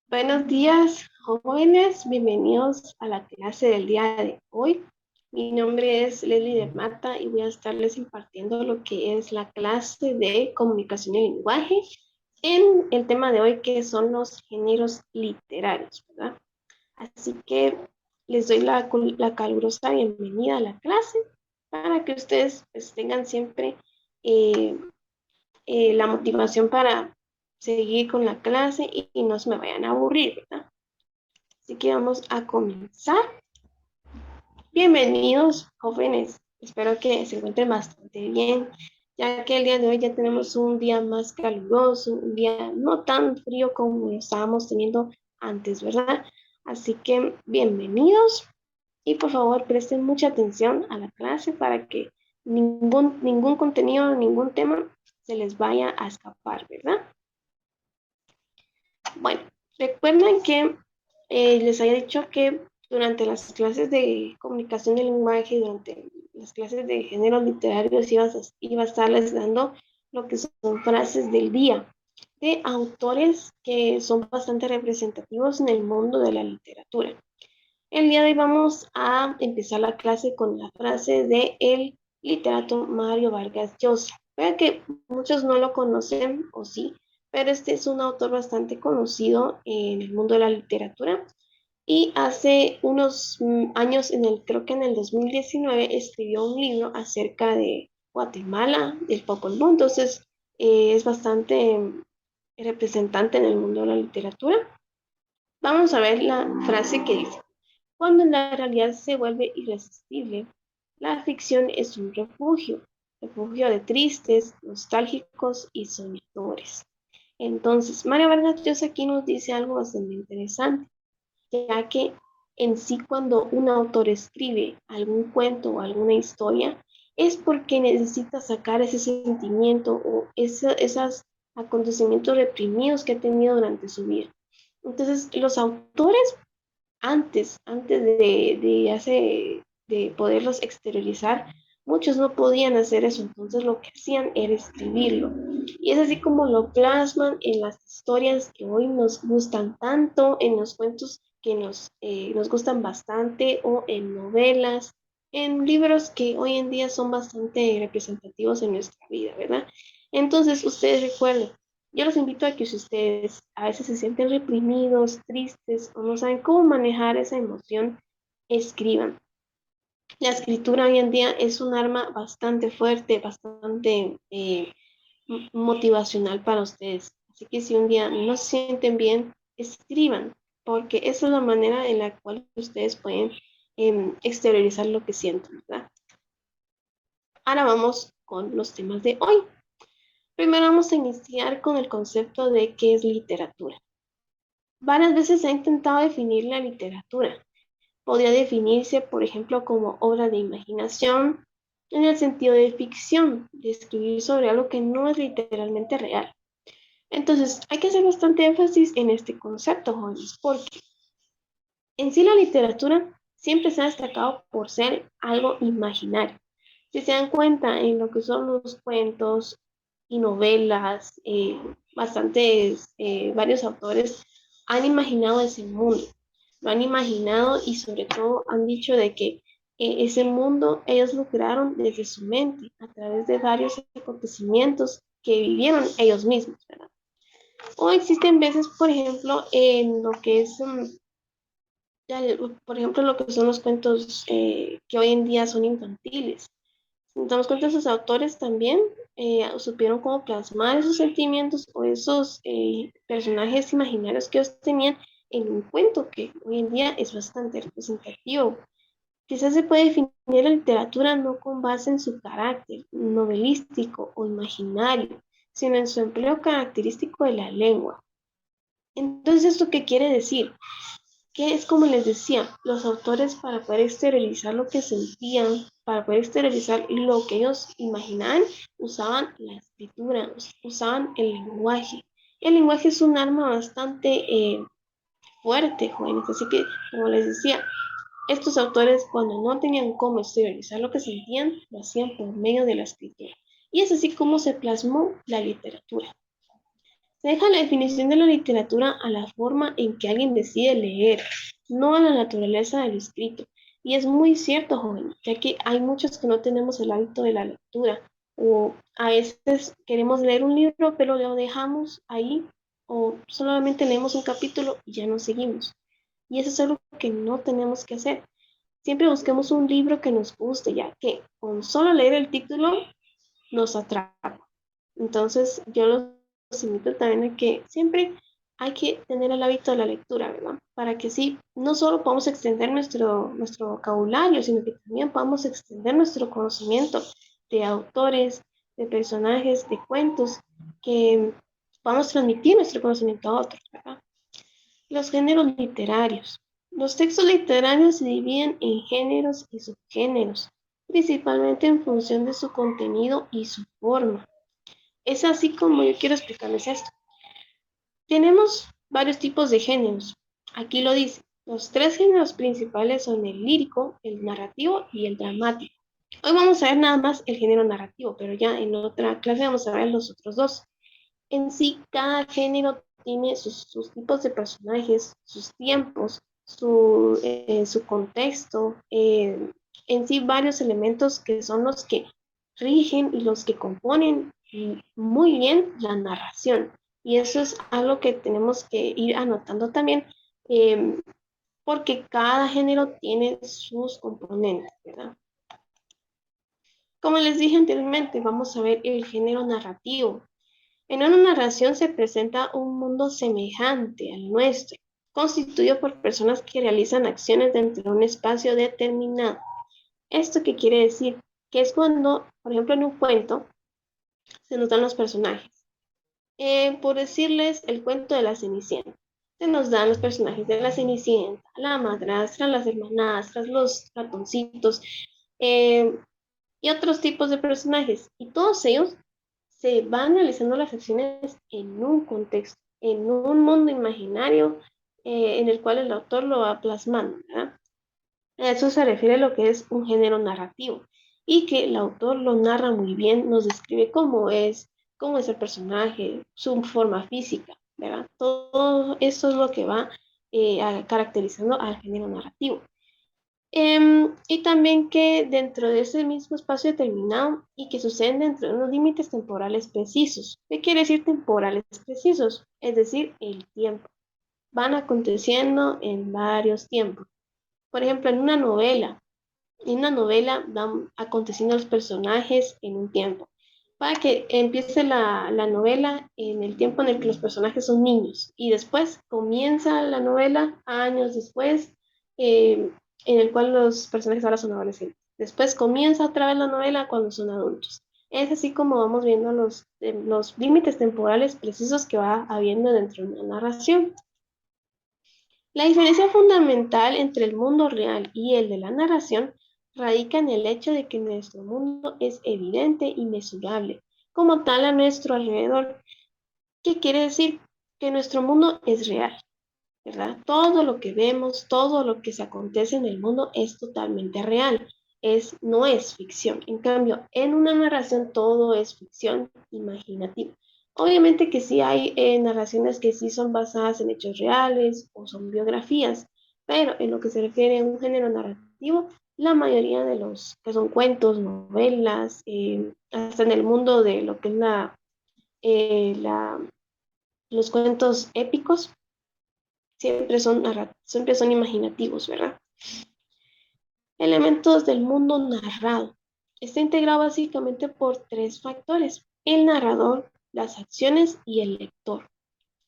Buenos días, jóvenes. Bienvenidos a la clase del día de hoy. Mi nombre es Leslie de Mata y voy a estarles impartiendo lo que es la clase de comunicación y lenguaje en el tema de hoy, que son los géneros literarios, ¿verdad? Así que les doy la calurosa bienvenida a la clase para que ustedes pues, tengan siempre eh, la motivación para seguir con la clase y no se me vayan a aburrir, ¿verdad? Así que vamos a comenzar. Bienvenidos, jóvenes. Espero que se encuentren bastante bien, ya que el día de hoy ya tenemos un día más caluroso, un día no tan frío como lo estábamos teniendo antes, ¿verdad? Así que bienvenidos y por favor presten mucha atención a la clase para que ningún contenido, ningún tema se les vaya a escapar, ¿verdad? Bueno, recuerden que les había dicho que durante las clases de comunicación del lenguaje, durante las clases de géneros literarios, iba a estarles dando lo que son frases del día de autores que son bastante representativos en el mundo de la literatura. El día de hoy vamos a empezar la clase con la frase de el literato Mario Vargas Llosa. Vea que muchos no lo conocen, o sí, pero este es un autor bastante conocido en el mundo de la literatura y hace unos años, creo que en el 2019, escribió un libro acerca de Guatemala, del Popol Vuh. Entonces, es bastante representante en el mundo de la literatura. Vamos a ver la frase que dice. Cuando la realidad se vuelve irresistible, la ficción es un refugio, refugio de tristes, nostálgicos y soñadores. Entonces, María Vargas Llosa aquí nos dice algo bastante interesante, ya que en sí cuando un autor escribe algún cuento o alguna historia, es porque necesita sacar ese sentimiento o esos acontecimientos reprimidos que ha tenido durante su vida. Entonces, los autores antes de poderlos exteriorizar, muchos no podían hacer eso, entonces lo que hacían era escribirlo. Y es así como lo plasman en las historias que hoy nos gustan tanto, en los cuentos que nos gustan bastante, o en novelas, en libros que hoy en día son bastante representativos en nuestra vida, ¿verdad? Entonces, ustedes recuerden, yo los invito a que si ustedes a veces se sienten reprimidos, tristes o no saben cómo manejar esa emoción, escriban. La escritura hoy en día es un arma bastante fuerte, bastante motivacional para ustedes. Así que si un día no se sienten bien, escriban, porque esa es la manera en la cual ustedes pueden exteriorizar lo que sienten, ¿verdad? Ahora vamos con los temas de hoy. Primero vamos a iniciar con el concepto de qué es literatura. Varias veces se ha intentado definir la literatura. Podría definirse, por ejemplo, como obra de imaginación, en el sentido de ficción, de escribir sobre algo que no es literalmente real. Entonces, hay que hacer bastante énfasis en este concepto, jóvenes, porque en sí la literatura siempre se ha destacado por ser algo imaginario. Si se dan cuenta en lo que son los cuentos y novelas, varios autores han imaginado ese mundo, lo han imaginado y sobre todo han dicho de que ese mundo ellos lo crearon desde su mente, a través de varios acontecimientos que vivieron ellos mismos, ¿verdad? O existen veces, por ejemplo, en lo que es por ejemplo, lo que son los cuentos que hoy en día son infantiles. Si nos damos cuenta, esos autores también supieron cómo plasmar esos sentimientos o esos personajes imaginarios que ellos tenían en un cuento que hoy en día es bastante representativo. Quizás se puede definir la literatura no con base en su carácter novelístico o imaginario, sino en su empleo característico de la lengua. Entonces, ¿esto qué quiere decir? Que es como les decía, los autores para poder exteriorizar lo que sentían, para poder exteriorizar lo que ellos imaginaban, usaban la escritura, usaban el lenguaje. El lenguaje es un arma bastante fuerte, jóvenes, así que, como les decía, estos autores cuando no tenían cómo exteriorizar lo que sentían, lo hacían por medio de la escritura. Y es así como se plasmó la literatura. Se deja la definición de la literatura a la forma en que alguien decide leer, no a la naturaleza del escrito. Y es muy cierto, joven, ya que hay muchos que no tenemos el hábito de la lectura, o a veces queremos leer un libro, pero lo dejamos ahí, o solamente leemos un capítulo y ya no seguimos. Y eso es algo que no tenemos que hacer. Siempre busquemos un libro que nos guste, ya que con solo leer el título nos atrapa. Entonces, yo los invito también a que siempre hay que tener el hábito de la lectura, ¿verdad? Para que sí, no solo podamos extender nuestro vocabulario, sino que también podamos extender nuestro conocimiento de autores, de personajes, de cuentos, que podamos transmitir nuestro conocimiento a otros, ¿verdad? Los géneros literarios. Los textos literarios se dividen en géneros y subgéneros, principalmente en función de su contenido y su forma. Es así como yo quiero explicarles esto. Tenemos varios tipos de géneros. Aquí lo dice. Los tres géneros principales son el lírico, el narrativo y el dramático. Hoy vamos a ver nada más el género narrativo, pero ya en otra clase vamos a ver los otros dos. En sí, cada género tiene sus tipos de personajes, sus tiempos, su contexto, en sí varios elementos que son los que rigen y los que componen muy bien la narración. Y eso es algo que tenemos que ir anotando también, eh, porque cada género tiene sus componentes, ¿verdad? Como les dije anteriormente, vamos a ver el género narrativo. En una narración se presenta un mundo semejante al nuestro, constituido por personas que realizan acciones dentro de un espacio determinado. ¿Esto qué quiere decir? Que es cuando, por ejemplo, en un cuento se nos dan los personajes. Por decirles el cuento de la Cenicienta. Se nos dan los personajes de la Cenicienta, la madrastra, las hermanastras, los ratoncitos, eh, y otros tipos de personajes. Y todos ellos se van realizando las acciones en un contexto, en un mundo imaginario, en el cual el autor lo va plasmando, ¿verdad? A eso se refiere a lo que es un género narrativo y que el autor lo narra muy bien, nos describe cómo es el personaje, su forma física, ¿verdad? Todo eso es lo que va caracterizando al género narrativo. Y también que dentro de ese mismo espacio determinado y que suceden dentro de unos límites temporales precisos. ¿Qué quiere decir temporales precisos? Es decir, el tiempo. Van aconteciendo en varios tiempos. Por ejemplo, en una novela van aconteciendo los personajes en un tiempo. Para que empiece la novela en el tiempo en el que los personajes son niños y después comienza la novela años después, en el cual los personajes ahora son adolescentes. Después comienza otra vez la novela cuando son adultos. Es así como vamos viendo los límites temporales precisos que va habiendo dentro de una narración. La diferencia fundamental entre el mundo real y el de la narración radica en el hecho de que nuestro mundo es evidente y mesurable, como tal a nuestro alrededor. ¿Qué quiere decir? Que nuestro mundo es real, ¿verdad? Todo lo que vemos, todo lo que se acontece en el mundo es totalmente real, no es ficción. En cambio, en una narración todo es ficción imaginativa. Obviamente que sí hay narraciones que sí son basadas en hechos reales o son biografías, pero en lo que se refiere a un género narrativo, la mayoría de los que son cuentos, novelas, hasta en el mundo de lo que es eh, la- los cuentos épicos, siempre son imaginativos, ¿verdad? Elementos del mundo narrado. Está integrado básicamente por tres factores: el narrador, las acciones y el lector.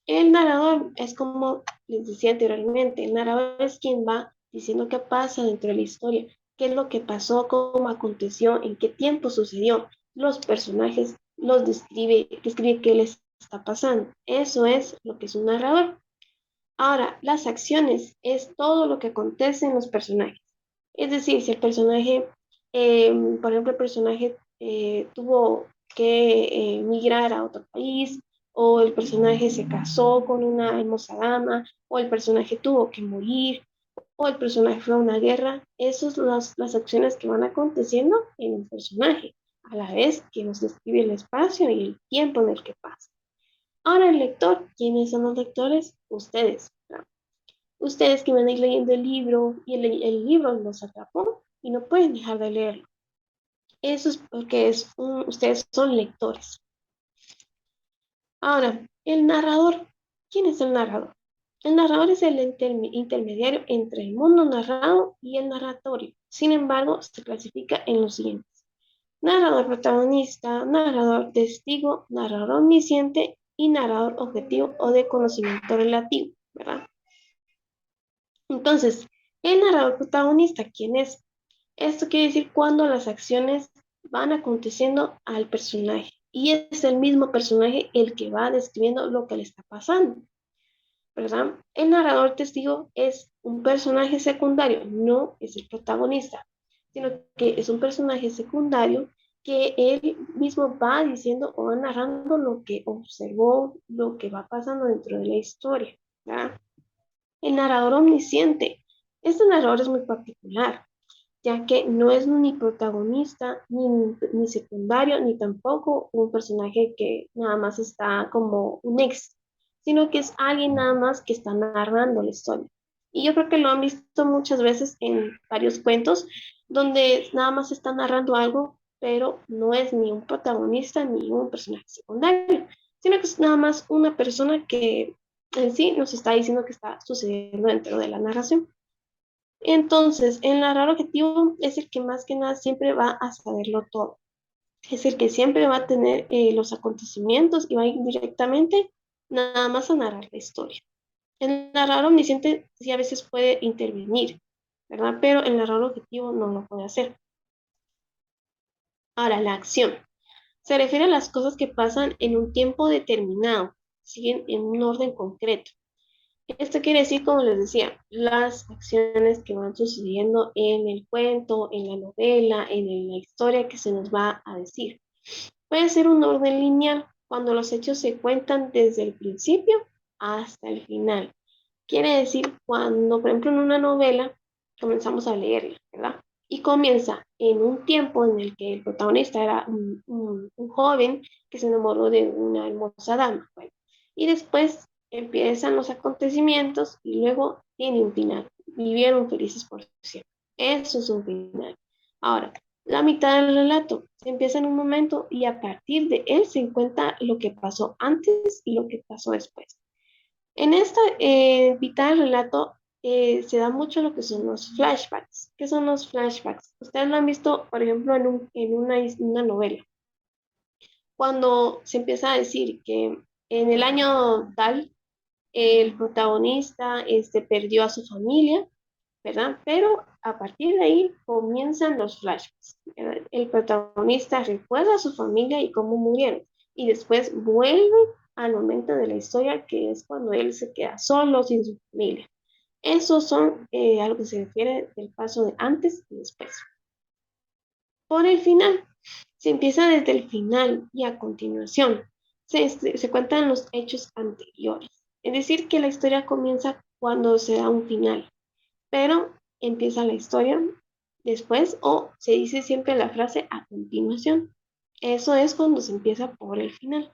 El narrador es como les decía anteriormente, el narrador es quien va diciendo qué pasa dentro de la historia, qué es lo que pasó, cómo aconteció, en qué tiempo sucedió. Los personajes los describe qué les está pasando. Eso es lo que es un narrador. Ahora, las acciones es todo lo que acontece en los personajes. Es decir, si el personaje, por ejemplo, el personaje tuvo que migrar a otro país, o el personaje se casó con una hermosa dama, o el personaje tuvo que morir, o el personaje fue a una guerra, esas son las acciones que van aconteciendo en el personaje, a la vez que nos describe el espacio y el tiempo en el que pasa. Ahora el lector, ¿quiénes son los lectores? Ustedes, ¿verdad? Ustedes que van a ir leyendo el libro y el libro los atrapó y no pueden dejar de leerlo. Eso es porque ustedes son lectores. Ahora, el narrador. ¿Quién es el narrador? El narrador es el intermediario entre el mundo narrado y el narratorio. Sin embargo, se clasifica en los siguientes: narrador protagonista, narrador testigo, narrador omnisciente y narrador objetivo o de conocimiento relativo, ¿verdad? Entonces, el narrador protagonista, ¿quién es? Esto quiere decir cuando las acciones van aconteciendo al personaje y es el mismo personaje el que va describiendo lo que le está pasando, ¿verdad? El narrador testigo es un personaje secundario, no es el protagonista, sino que es un personaje secundario que él mismo va diciendo o va narrando lo que observó, lo que va pasando dentro de la historia, ¿verdad? El narrador omnisciente. Este narrador es muy particular, ya que no es ni protagonista, ni secundario, ni tampoco un personaje que nada más está como un ex, sino que es alguien nada más que está narrando la historia. Y yo creo que lo han visto muchas veces en varios cuentos, donde nada más está narrando algo, pero no es ni un protagonista ni un personaje secundario, sino que es nada más una persona que en sí nos está diciendo que está sucediendo dentro de la narración. Entonces, el narrador objetivo es el que más que nada siempre va a saberlo todo. Es el que siempre va a tener los acontecimientos y va a ir directamente nada más a narrar la historia. El narrador omnisciente sí a veces puede intervenir, ¿verdad? Pero el narrador objetivo no lo puede hacer. Ahora, la acción. Se refiere a las cosas que pasan en un tiempo determinado, siguen en un orden concreto. Esto quiere decir, como les decía, las acciones que van sucediendo en el cuento, en la novela, en la historia que se nos va a decir. Puede ser un orden lineal cuando los hechos se cuentan desde el principio hasta el final. Quiere decir cuando, por ejemplo, en una novela comenzamos a leerla, ¿verdad? Y comienza en un tiempo en el que el protagonista era un joven que se enamoró de una hermosa dama. Bueno, y después empiezan los acontecimientos y luego tiene un final. Vivieron felices por siempre. Eso es un final. Ahora, la mitad del relato se empieza en un momento y a partir de él se cuenta lo que pasó antes y lo que pasó después. En esta mitad del relato se da mucho lo que son los flashbacks. ¿Qué son los flashbacks? Ustedes lo han visto, por ejemplo, una novela. Cuando se empieza a decir que en el año tal, el protagonista perdió a su familia, ¿verdad? Pero a partir de ahí comienzan los flashbacks, ¿verdad? El protagonista recuerda a su familia y cómo murieron, y después vuelve al momento de la historia que es cuando él se queda solo, sin su familia. Esos son a lo que se refiere del paso de antes y después. Por el final, se empieza desde el final y a continuación se cuentan los hechos anteriores. Es decir, que la historia comienza cuando se da un final, pero empieza la historia después o se dice siempre la frase a continuación. Eso es cuando se empieza por el final.